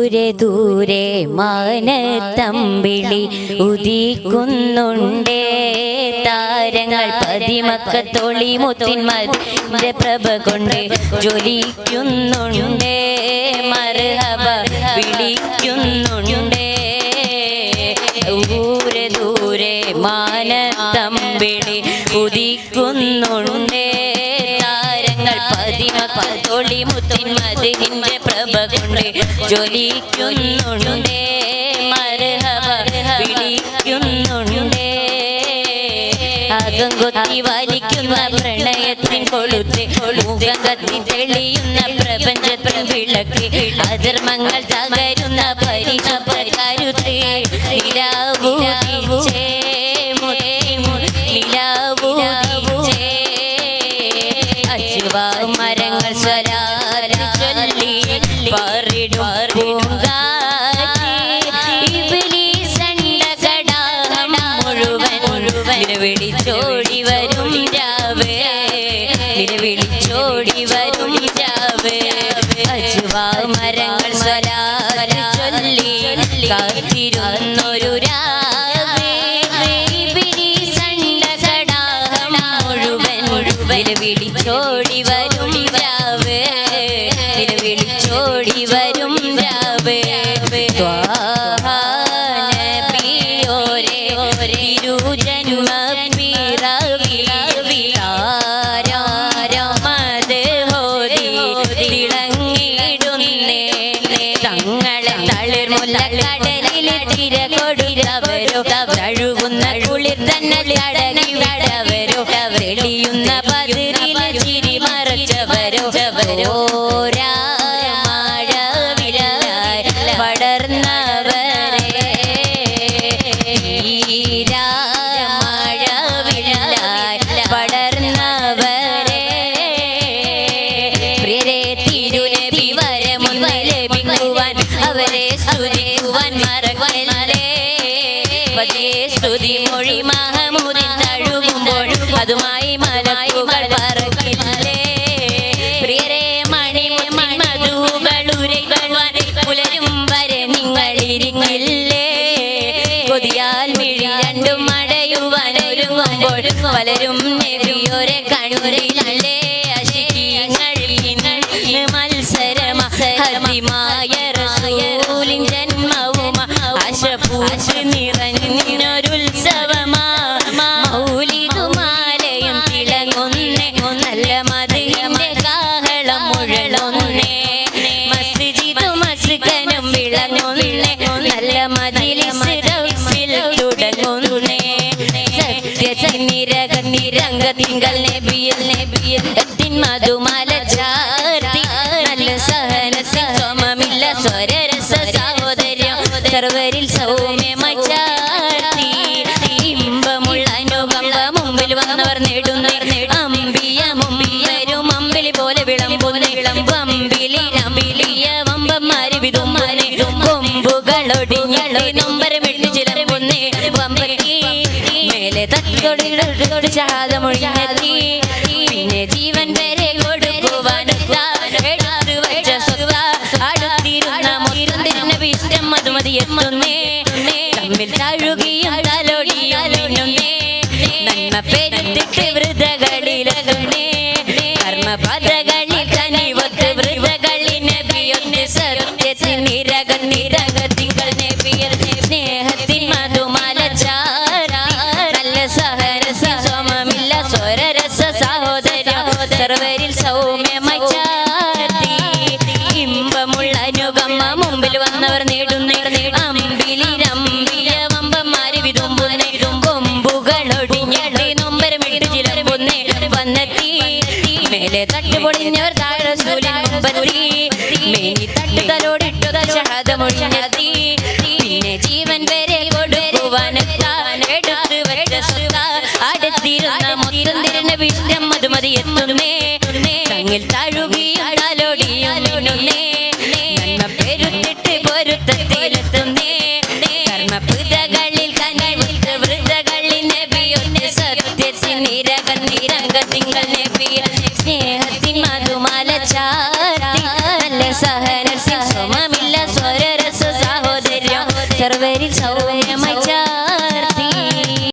ദൂരെ ദൂരെ മാനത്തമ്പിളി ഉദിക്കുന്നുണ്ടേ താരങ്ങൾ പതിമക്കത്തൊളി മുത്തിന്മാരുടെ പ്രഭ കൊണ്ട് ജ്വലിക്കുന്നുണ്ടേ മർഹബ വിളിക്കുന്നുണ്ടേ ദൂരെ ദൂരെ മാനത്തമ്പിളി ഉദിക്കുന്നുണ്ടേ താരങ്ങൾ പതിമക്കത്തൊളി മുത്തിന്മാരുടെ പ്രഭ കൊണ്ട് ജ്വലിക്കുന്നുണ്ടേ മർഹബ വിളിക്കുന്നുണ്ടേ അകങ്കൊത്തി വലിക്കുന്ന പ്രണയത്തിൻ കൊളുത്ത് മുഖം കത്തി തെളിയുന്ന പ്രപഞ്ചത്തിൻ വിളക്ക് അധർമ്മങ്ങൾ തകരുന്ന പരിശുദ്ധ നിലാവൂതിച്ചേ നിലാവൂതിച്ചേ അച്ചുവ മരങ്ങൾ സ്വരാര ചൊല്ലി പാറിടും വിളിച്ചോടി വരും രാവേ വിളിച്ചോടി വരും രാവേ അജുവാ മരങ്ങൾ സ്വലാര ചൊല്ലി കാത്തിരുന്നൊരു രാവേ സണ്ടകടാഹം മുഴുവൻ വിളിച്ചോടി വരും രാവേ വിളിച്ചോടി വരും രാവേ തങ്ങളെ തളിർമുല്ലക്കടലിൽ തിര കൊടുത്തവരോ തഴുകുന്ന കുളിർ തന്നെ തടകി വിടവരോ വെളിയുന്ന പതിരിൽ ചിരി മറച്ചവരോ മഴവിലായി പടർന്നവരെ മഴവിലായി പടർന്നവരെ പ്രിയരെ തിരുനബി വരമുന്നിൽ ലഭിക്കുവാൻ അവരെ സ്തുതിക്കുവാൻ മറക്കല്ലേ പതേ സ്തുതി മൊഴി മഹമൂദിൻ തഴുകുമ്പോൾ അതുമായി മലക്കുകൾ പറക്കില്ലേ പ്രിയരെ മണിമുത്തിൻ മധുകൾ ഉരയ്ക്കുവാൻ പുലരും വരെ നിങ്ങൾ ഇരിങ്ങില്ലേ കൊതിയാൽ മിഴി രണ്ടും മടയുവാൻ ഒരുങ്ങുമ്പോൾ പലരും നബിയോരെ കണ്ണുരയിലല്ലേ മത്സരമായ റസൂലിൻ ജന്മവും ആശപൂച്ച് നിറഞ്ഞൊരുത്സവമാ മൗലിദുമാലയം തിളങ്ങുന്നേ നല്ല മദ്ഹിന്റെ കാഹളം മുഴങ്ങുന്നേ മസ്ജിദു മസ്കനും വിളങ്ങുന്നേ നല്ല മജ്‌ലിസ് റൗസിൽ തുടങ്ങുന്നേ സത്യനിരംഗത്തിങ്കൽ നബിയിൽ മധുമാല ചാർത്തി നല്ല സഹനത്തിൽ സമമില്ല സ്വരരസ സാഹോദര്യം സർവരിൽ സൗമ്യമായി ചാർത്തി ഇമ്പമുള്ള അനുകമ്പ മുമ്പിൽ വന്നവർ നേടുന്ന അമ്പിയ മുമ്പിലും അമ്പിലി പോലെ വിളമ്പുന്നിളമ്പമ്പിലിയ വമ്പന്മാര് വിതുമ്പനെ കൊമ്പുകളൊടിഞ്ഞളി നൊമ്പരമിട്ട് ചിലമ്പുന്നേ വമ്പത്തി മേലെ തട്ടിക്കൊടി ശാദമൊഴിഞ്ഞെത്തി പിന്നെ ജീവൻ വരെ കൊടുക്കുവാൻ എടുത്തു വച്ച സ്വത്ത അടുത്തിരുന്ന മുരുന്നിരുന്ന വിഷ്ടം മധുമതി എത്തുന്നേ തമ്മിൽ തഴുകിയും തലോടിയാലുന്നേ നന്മ പെരുത്തിട്ട് വൃതകളിലതുന്നേ കർമ്മപദകളിൽ കനിവത്ത് വൃതകളിൽ നബിയൊന്ന് സത്യത്തിൽ നിരകത്തിങ്കൾ നബിയർ സ്നേഹത്തിൻ മധുമാല ചാരാ നല്ല സഹരസ സമമില്ല സ്വരരസ സാഹോദര്യം സർവരിൽ സൗമ്യമായി ചാർത്തി ഇമ്പമുള്ള അനുകമ്പ മുമ്പിൽ വന്നവർ നേടുന്നേ അമ്പിലിരമ്പിയ വമ്പന്മാര് വിതുമ്പുന്നേ കൊമ്പുകളൊടിഞ്ഞടി നൊമ്പരമിട്ട് ചിലമ്പുന്നേ വന്നെത്തി മേലെ തട്ടുപൊടിഞ്ഞവർ താഴെ മുമ്പത്തി മേനി തട്ടുതലോടിട്ടു ശഹാദമൊഴിഞ്ഞെത്തി പിന്നെ ജീവൻ വരെ കൊടുക്കുവാനെത്താൻ എടുത്തു വെച്ച സുഖ അടുത്തിരുന്ന മൊത്തം തിരുന്ന വിഷ്ടം മധുമതി എത്തുന്നേ തങ്ങിൽ തഴുകിയും തലോടിയും നന്മ പെരുത്തിട്ട് പൊരുത്തത്തിലെത്തുന്നേ കർമ്മപുതകളിൽ കനിവുറ്റ വൃതകളിൽ നബിയൊന്ന് സത്യത്തിൽ നിരകത്തിങ്കൾ നബിയ സ്നേഹത്തിൻ മധുമാല ചാർത്തി നല്ല സഹനത്തിൽ സമമില്ല സ്വര സർവരിൽ സൗമ്യമായി